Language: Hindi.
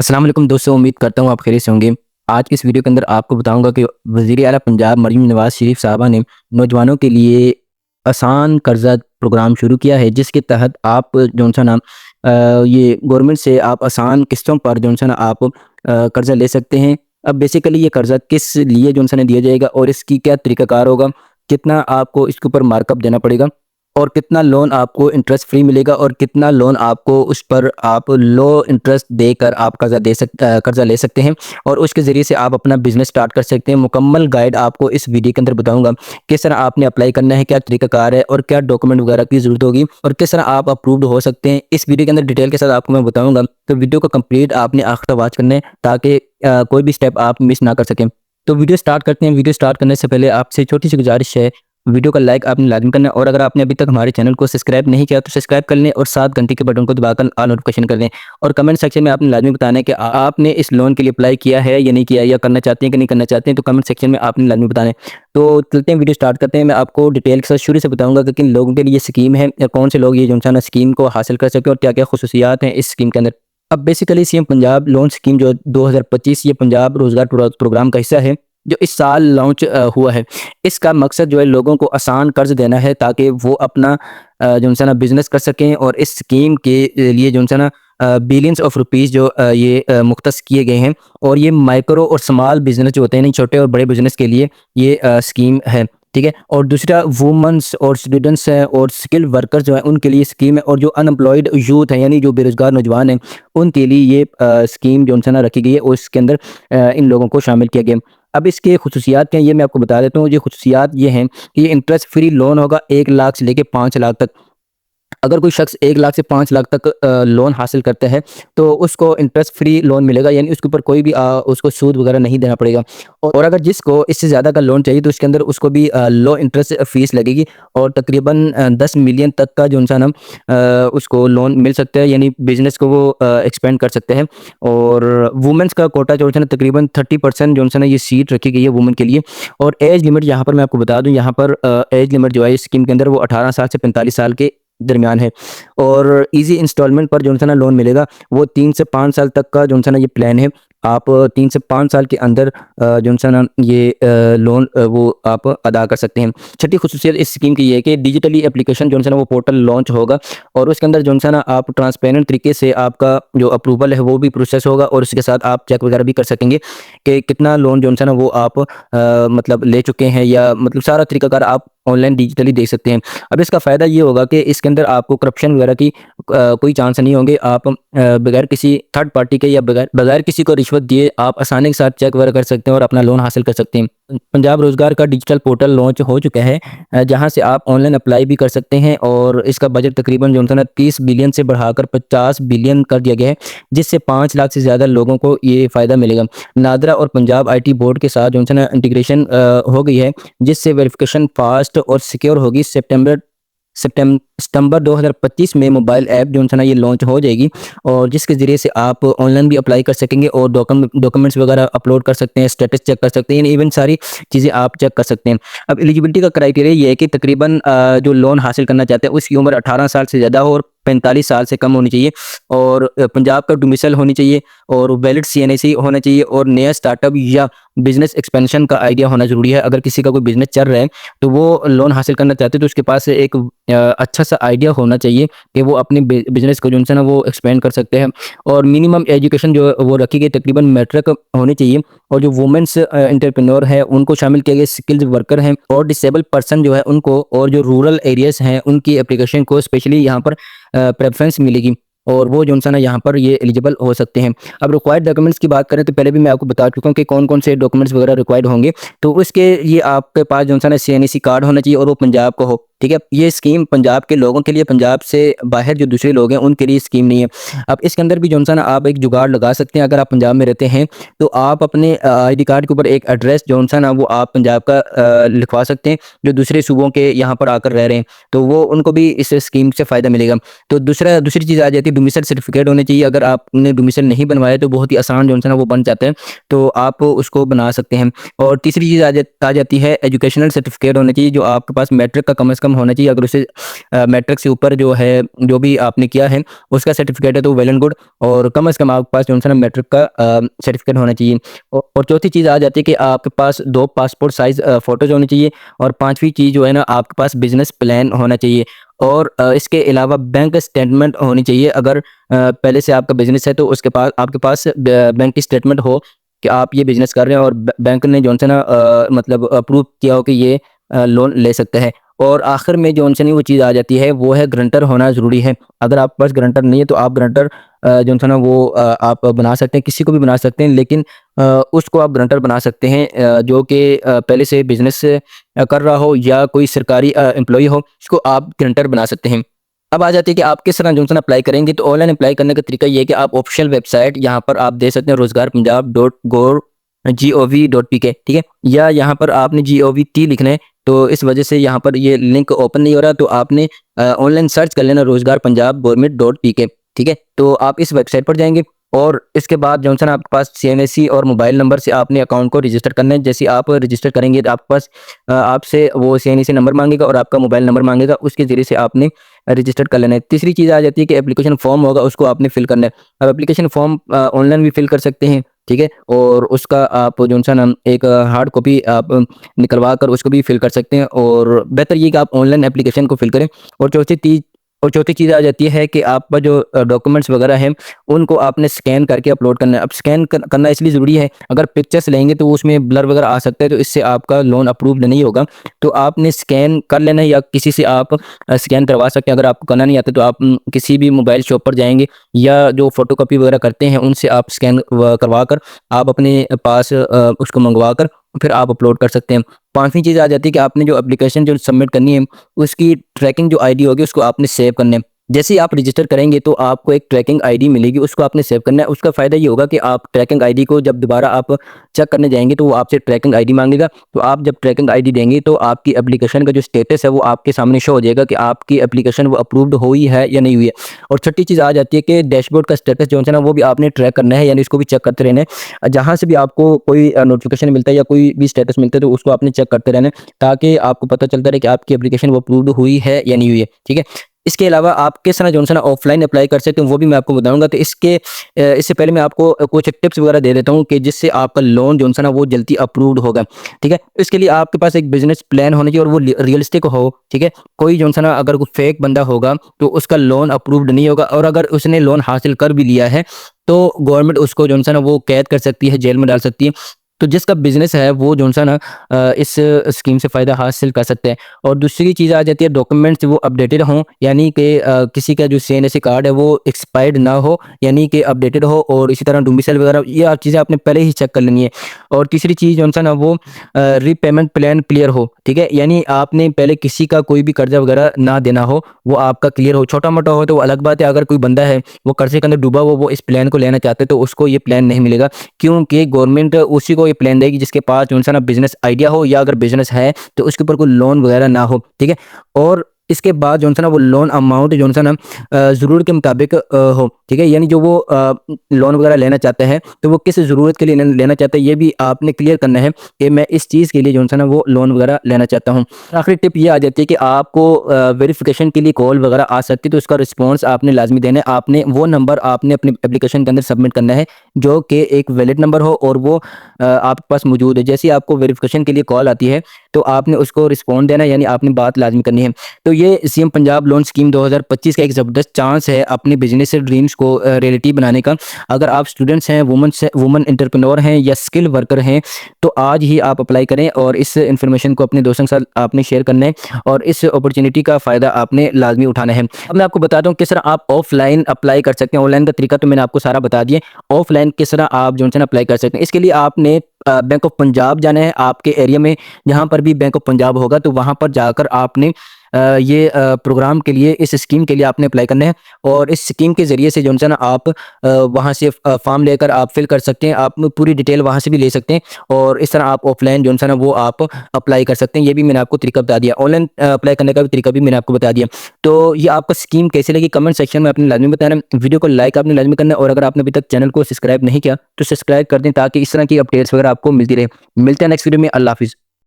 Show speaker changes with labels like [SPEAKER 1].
[SPEAKER 1] अस्सलाम वालेकुम दोस्तों, उम्मीद करता हूँ आप खैरियत से होंगे। आज की इस वीडियो के अंदर आपको बताऊँगा कि वज़ीर आला पंजाब मरीम नवाज़ शरीफ साहबा ने नौजवानों के लिए आसान कर्ज़ा प्रोग्राम शुरू किया है, जिसके तहत आप जौन सा ना ये गवर्नमेंट से आप आसान किस्तों पर जौन सा ना आप कर्ज़ा ले सकते हैं। अब बेसिकली ये कर्ज़ा किस लिए जौन सा ना दिया जाएगा और इसकी क्या तरीक़ाकार होगा, कितना आपको इसके ऊपर मार्कअप देना पड़ेगा और कितना लोन आपको इंटरेस्ट फ्री मिलेगा और कितना लोन आपको उस पर आप लो इंटरेस्ट देकर आप कर्ज़ा ले सकते हैं और उसके ज़रिए से आप अपना बिज़नेस स्टार्ट कर सकते हैं। मुकम्मल गाइड आपको इस वीडियो के अंदर बताऊँगा, किस तरह आपने अप्लाई करना है, क्या तरीक़ाकार है और क्या डॉक्यूमेंट वगैरह की ज़रूरत होगी और किस तरह आप अप्रूव्ड हो सकते हैं। इस वीडियो के अंदर डिटेल के साथ आपको मैं बताऊँगा, तो वीडियो को कंप्लीट आपने आखिर तक वॉच करना है ताकि कोई भी स्टेप आप मिस ना कर सकें। तो वीडियो स्टार्ट करते हैं। वीडियो स्टार्ट करने से पहले आपसे छोटी-सी गुज़ारिश है, वीडियो का लाइक आपने लाज़िम करना है और अगर आपने अभी तक हमारे चैनल को सब्सक्राइब नहीं किया तो सब्सक्राइब कर लें और साथ घंटी के बटन को दबाकर ऑल नोटिफिकेशन कर दें और कमेंट सेक्शन में आपने लाज़मी बताना है कि आपने इस लोन के लिए अप्लाई किया है या नहीं किया, या करना चाहते हैं कि नहीं करना चाहते हैं, तो कमेंट सेक्शन में आपने लाज़मी बताना है। तो चलते हैं, वीडियो स्टार्ट करते हैं। मैं आपको डिटेल के साथ शुरू से बताऊँगा कि किन लोगों के लिए ये स्कीम है या कौन से लोग ये जो है ना स्कीम को हासिल कर सकें और क्या-क्या ख़ुसूसियात हैं इस स्कीम के अंदर। अब basically CM Punjab loan scheme जो 2025 ये पंजाब रोज़गार प्रोग्राम का हिस्सा है, जो इस साल लॉन्च हुआ है। इसका मकसद जो है लोगों को आसान कर्ज़ देना है ताकि वो अपना जो है ना बिज़नेस कर सकें और इस स्कीम के लिए जो है ना बिलियंस ऑफ रुपीज़ जो ये मुख्तस किए गए हैं और ये माइक्रो और स्मॉल बिज़नेस जो होते हैं ना, छोटे और बड़े बिज़नेस के लिए ये स्कीम है, ठीक है। और दूसरा वुमेन्स और स्टूडेंट्स हैं और स्किल्ड वर्कर्स जो हैं उनके लिए स्कीम है और जो अनएम्प्लॉयड यूथ हैं यानी जो बेरोज़गार नौजवान हैं उनके लिए ये स्कीम जो है ना रखी गई है और इसके अंदर इन लोगों को शामिल किया गया है। अब इसके खुसूसियात क्या हैं, ये मैं आपको बता देता हूँ। ये खुसूसियात ये हैं कि ये इंटरेस्ट फ्री लोन होगा 1 लाख से लेके 5 लाख तक। अगर कोई शख्स 1 लाख से 5 लाख तक लोन हासिल करता है, तो उसको इंटरेस्ट फ्री लोन मिलेगा, यानी उसके ऊपर कोई भी उसको सूद वगैरह नहीं देना पड़ेगा। और अगर जिसको इससे ज़्यादा का लोन चाहिए, तो उसके अंदर उसको भी लो इंटरेस्ट फ़ीस लगेगी और तकरीबन 10 मिलियन तक का जो है ना उसको लोन मिल सकता है, यानी बिज़नेस को वो एक्सपेंड कर सकते हैं। और वुमेन्स का कोटा जो है ना तकरीबन 30% जो है ना ये सीट रखी गई है वुमेन के लिए। और एज लिमिट यहाँ पर मैं आपको बता दूँ, यहाँ पर एज लिमिट जो है इस स्कीम के अंदर वो 18 साल से 45 साल के दरमियान है। और ईज़ी इंस्टॉलमेंट पर जो है ना लोन मिलेगा, वो 3 से 5 साल तक का जो है ना ये प्लान है। आप 3 से 5 साल के अंदर जो है ना ये लोन वो आप अदा कर सकते हैं। छठी खुसूसियत इस स्कीम की ये है कि डिजिटली एप्लीकेशन जो है ना वो पोर्टल लॉन्च होगा और उसके अंदर जो है ना आप ट्रांसपेरेंट तरीके से आपका जो अप्रूवल है वो भी प्रोसेस होगा और उसके साथ आप चेक वगैरह भी कर सकेंगे कि कितना लोन जो है ना वो आप मतलब ले चुके हैं, या मतलब सारा तरीकाकार आप ऑनलाइन डिजिटली देख सकते हैं। अब इसका फ़ायदा ये होगा कि इसके अंदर आपको करप्शन वगैरह की कोई चांस नहीं होंगे। आप बगैर किसी थर्ड पार्टी के या बगैर बगैर किसी को रिश्वत दिए आप आसानी के साथ चेक वगैरह कर सकते हैं और अपना लोन हासिल कर सकते हैं। पंजाब रोज़गार का डिजिटल पोर्टल लॉन्च हो चुका है, जहाँ से आप ऑनलाइन अप्लाई भी कर सकते हैं और इसका बजट तकरीबन जो है ना 30 बिलियन से बढ़ाकर 50 बिलियन कर दिया गया है, जिससे 5 लाख से ज़्यादा लोगों को ये फ़ायदा मिलेगा। नादरा और पंजाब आईटी बोर्ड के साथ जो है ना इंटीग्रेशन हो गई है, जिससे वेरिफिकेशन फास्ट और सिक्योर होगी। सितंबर 2025 में मोबाइल ऐप जो है ना ये लॉन्च हो जाएगी और जिसके ज़रिए से आप ऑनलाइन भी अप्लाई कर सकेंगे और डॉक्यूमेंट्स वगैरह अपलोड कर सकते हैं, स्टेटस चेक कर सकते हैं, इवन सारी चीज़ें आप चेक कर सकते हैं। अब एलिजिबिलिटी का क्राइटेरिया ये है कि तकरीबन जो लोन हासिल करना चाहते हैं उसकी उम्र 18 साल से ज़्यादा हो और 45 साल से कम होनी चाहिए और पंजाब का डोमिसाइल होनी चाहिए और वैलिड सीएनएसी होना चाहिए और नया स्टार्टअप या बिज़नेस एक्सपेंशन का आइडिया होना ज़रूरी है। अगर किसी का कोई बिज़नेस चल रहा है तो वो लोन हासिल करना चाहते हैं तो उसके पास एक अच्छा सा आइडिया होना चाहिए कि वो अपने बिज़नेस को जो है ना वो एक्सपेंड कर सकते हैं। और मिनिमम एजुकेशन जो है वो रखी गई तकरीबन मैट्रिक होनी चाहिए और जो वुमेन्स एंटरप्रेन्योर है उनको शामिल किया गया, स्किल्ड वर्कर हैं और डिसेबल पर्सन जो है उनको, और जो रूरल एरियाज़ हैं उनकी एप्लीकेशन को स्पेशली यहाँ पर प्रेफरेंस मिलेगी और वो जो है ना यहाँ पर ये एलिजिबल हो सकते हैं। अब रिक्वायर्ड डॉक्यूमेंट्स की बात करें तो पहले भी मैं आपको बता चुका हूँ कि कौन-कौन से डॉक्यूमेंट्स वगैरह रिक्वायर्ड होंगे। तो उसके लिए आपके पास जो है ना सीएनएसी कार्ड होना चाहिए और वो पंजाब का हो, ठीक है। ये स्कीम पंजाब के लोगों के लिए, पंजाब से बाहर जो दूसरे लोग हैं उनके लिए स्कीम नहीं है। अब इसके अंदर भी जो है ना आप एक जुगाड़ लगा सकते हैं। अगर आप पंजाब में रहते हैं तो आप अपने आईडी कार्ड के ऊपर एक एड्रेस जो है ना वो आप पंजाब का लिखवा सकते हैं, जो दूसरे सूबों के यहाँ पर आकर रह रहे हैं तो वो उनको भी इस स्कीम से फ़ायदा मिलेगा। तो दूसरी चीज़ आ जाती है डोमिसाइल सर्टिफिकेट होने चाहिए। अगर आपने डोमिसाइल नहीं बनवाया तो बहुत ही आसान जो है ना वो बन जाता है, तो आप उसको बना सकते हैं। और तीसरी चीज़ आ जाती है एजुकेशनल सर्टिफिकेट होना चाहिए, जो आपके पास मैट्रिक का कम से कम होना चाहिए। अगर उसे मैट्रिक से ऊपर जो है, जो भी आपने किया है उसका सर्टिफिकेट है तो वेल एंड गुड, और कम से कम आपके पास जो है ना मैट्रिक का सर्टिफिकेट होना चाहिए। और चौथी चीज़ आ जाती है कि आपके पास 2 पासपोर्ट साइज़ फ़ोटोज़ होनी चाहिए। और पाँचवीं चीज़ जो है ना, आपके पास बिज़नेस प्लान होना चाहिए। और इसके अलावा बैंक स्टेटमेंट होनी चाहिए। अगर पहले से आपका बिज़नेस है तो उसके पास आपके पास बैंक की स्टेटमेंट हो कि आप ये बिज़नेस कर रहे हैं और बैंक ने जो है ना मतलब अप्रूव किया हो कि ये लोन ले सकते हैं। और आखिर में जो उनसे नहीं वो चीज़ आ जाती है, वो है गारंटर होना ज़रूरी है। अगर आपके पास गारंटर नहीं है तो आप गारंटर जो है ना वो आप बना सकते हैं, किसी को भी बना सकते हैं, लेकिन उसको आप गारंटर बना सकते हैं जो कि पहले से बिज़नेस कर रहा हो या कोई सरकारी एम्प्लॉई हो, उसको आप गारंटर बना सकते हैं। अब आ जाती है कि आप किस तरह जो है ना अप्लाई करेंगे। तो ऑनलाइन अप्लाई करने का तरीका ये है कि आप ऑफिशियल वेबसाइट यहाँ पर आप दे सकते हैं rozgarpunjab.gov.pk, ठीक है, या यहाँ पर आपने GOVT लिखना है। तो इस वजह से यहाँ पर ये लिंक ओपन नहीं हो रहा, तो आपने ऑनलाइन सर्च कर लेना rozgarpunjab.gov.pk, ठीक है। तो आप इस वेबसाइट पर जाएंगे और इसके बाद जो है ना आपके पास CNSE और मोबाइल नंबर से आपने अकाउंट को रजिस्टर करना है। जैसे आप रजिस्टर करेंगे तो आपके पास आपसे वो CNSE नंबर मांगेगा और आपका मोबाइल नंबर मांगेगा, उसके ज़रिए से आपने रजिस्टर कर लेना है। तीसरी चीज़ आ जाती है कि एप्लीकेशन फॉर्म होगा, उसको आपने फिल करना है। अब एप्लीकेशन फॉर्म ऑनलाइन भी फिल कर सकते हैं, ठीक है, और उसका आप जो है ना एक हार्ड कॉपी आप निकलवा कर उसको भी फिल कर सकते हैं। और बेहतर ये कि आप ऑनलाइन एप्लीकेशन को फिल करें। और चौथी चीज़ आ जाती है कि आपका जो डॉक्यूमेंट्स वगैरह हैं उनको आपने स्कैन करके अपलोड करना है। अब स्कैन करना इसलिए ज़रूरी है, अगर पिक्चर्स लेंगे तो उसमें ब्लर वगैरह आ सकता है, तो इससे आपका लोन अप्रूव्ड नहीं होगा। तो आपने स्कैन कर लेना है या किसी से आप स्कैन करवा सकते हैं। अगर आपको करना नहीं आता तो आप किसी भी मोबाइल शॉप पर जाएंगे या जो फ़ोटोकॉपी वगैरह करते हैं उनसे आप स्कैन करवा कर आप अपने पास उसको मंगवा कर फिर आप अपलोड कर सकते हैं। पाँचवीं चीज़ आ जाती है कि आपने जो एप्लीकेशन जो सबमिट करनी है उसकी ट्रैकिंग जो आईडी होगी उसको आपने सेव करना है। जैसे ही आप रजिस्टर करेंगे तो आपको एक ट्रैकिंग आईडी मिलेगी, उसको आपने सेव करना है। उसका फ़ायदा ये होगा कि आप ट्रैकिंग आईडी को जब दोबारा आप चेक करने जाएंगे तो वो आपसे ट्रैकिंग आईडी मांगेगा। तो आप जब ट्रैकिंग आईडी देंगे तो आपकी एप्लीकेशन का जो स्टेटस है वो आपके सामने शो हो जाएगा कि आपकी एप्लीकेशन वो अप्रूव्ड हुई है या नहीं हुई है। और छठी चीज़ आ जाती है कि डैशबोर्ड का स्टेटस जो है ना वो भी आपने ट्रैक करना है, यानी इसको भी चेक करते रहना है। जहाँ से भी आपको कोई नोटिफिकेशन मिलता है या कोई भी स्टेटस मिलता है तो उसको आपने चेक करते रहना है, ताकि आपको पता चलता रहे कि आपकी एप्लीकेशन वो अप्रूव्ड हुई है या नहीं हुई है, ठीक है। इसके अलावा आप किस तरह जो है ना ऑफलाइन अप्लाई कर सकते हैं वो भी मैं आपको बताऊंगा। तो इससे पहले मैं आपको कुछ टिप्स वगैरह दे देता हूँ कि जिससे आपका लोन जो है ना वो जल्दी अप्रूव्ड होगा, ठीक है। इसके लिए आपके पास एक बिजनेस प्लान होना चाहिए और वो रियलिस्टिक हो, ठीक है। कोई जो है ना अगर कोई फेक बंदा होगा तो उसका लोन अप्रूव्ड नहीं होगा, और अगर उसने लोन हासिल कर भी लिया है तो गवर्नमेंट उसको जो है ना वो कैद कर सकती है, जेल में डाल सकती है। तो जिसका बिज़नेस है वो जो है ना इस स्कीम से फ़ायदा हासिल कर सकते हैं। और दूसरी चीज़ आ जाती है डॉक्यूमेंट्स वो अपडेटेड हों, यानी कि किसी का जो CNSE कार्ड है वो एक्सपायर्ड ना हो, यानी कि अपडेटेड हो। और इसी तरह डोमिसाइल वगैरह ये चीज़ें आपने पहले ही चेक कर लेनी है। और तीसरी चीज़ जो है ना वो रीपेमेंट प्लान क्लियर हो, ठीक है, यानी आपने पहले किसी का कोई भी कर्जा वगैरह ना देना हो, वो आपका क्लियर हो। छोटा मोटा हो तो अलग बात है, अगर कोई बंदा है वो कर्जे के अंदर डूबा हो, वो इस प्लान को लेना चाहते तो उसको ये प्लान नहीं मिलेगा, क्योंकि गवर्नमेंट उसी को ये प्लान देगी जिसके पास जो है ना बिजनेस आइडिया हो, या अगर बिजनेस है तो उसके ऊपर कोई लोन वगैरह ना हो, ठीक है। और इसके बाद जो है ना वो लोन अमाउंट जो है ना ज़रूरत के मुताबिक हो, ठीक है, यानी जो वो लोन वगैरह लेना चाहते हैं तो वो किस ज़रूरत के लिए लेना चाहते हैं ये भी आपने क्लियर करना है कि मैं इस चीज़ के लिए जो है ना वो लोन वगैरह लेना चाहता हूँ। आखिरी टिप ये आ जाती है कि आपको वेरिफिकेशन के लिए कॉल वगैरह आ सकती है, तो उसका रिस्पॉन्स आपने लाजमी देना है। आपने वो नंबर आपने अपनी एप्लीकेशन के अंदर सबमिट करना है जो कि एक वैलिड नंबर हो और वो आपके पास मौजूद है। जैसे ही आपको वेरिफिकेशन के लिए कॉल आती है तो आपने उसको रिस्पॉन्ड देना है, यानी आपने बात लाजमी करनी है। तो ये CM पंजाब लोन स्कीम 2025 का एक ज़बरदस्त चांस है अपने बिजनेस से ड्रीम्स को रियलिटी बनाने का। अगर आप स्टूडेंट्स हैं, वुमन एंटरप्रेन्योर हैं या स्किल वर्कर हैं तो आज ही आप अप्लाई करें और इस इन्फॉर्मेशन को अपने दोस्तों के साथ आपने शेयर करना है और इस अपॉर्चुनिटी का फ़ायदा आपने लाजमी उठाना है। अब मैं आपको बताता हूँ किस तरह आप ऑफलाइन अप्लाई कर सकते हैं। ऑनलाइन का तरीका तो मैंने आपको सारा बता दिया, ऑफलाइन किस तरह आप जो है ना अप्लाई कर सकते हैं। इसके लिए आपने बैंक ऑफ पंजाब जाना है। आपके एरिया में जहाँ पर भी बैंक ऑफ पंजाब होगा तो वहाँ पर जाकर आपने ये प्रोग्राम के लिए, इस स्कीम के लिए आपने अप्लाई करना है। और इस स्कीम के ज़रिए से जो है ना आप वहाँ से फॉर्म लेकर आप फिल कर सकते हैं, आप पूरी डिटेल वहाँ से भी ले सकते हैं और इस तरह आप ऑफलाइन जो है ना वो आप अप्लाई कर सकते हैं। ये भी मैंने आपको तरीका बता दिया, ऑनलाइन अप्लाई करने का भी तरीका भी मैंने आपको बता दिया। तो ये आपका स्कीम कैसे लगी कमेंट सेक्शन में आपने लाजमी बताना है। वीडियो को लाइक आपने लाजमी करना है और अगर आपने अभी तक चैनल को सब्सक्राइब नहीं किया तो सब्सक्राइब कर दें ताकि इस तरह की अपडेट्स वगैरह आपको मिलती रहे। मिलते हैं नेक्स्ट वीडियो में। अल्लाह हाफिज़।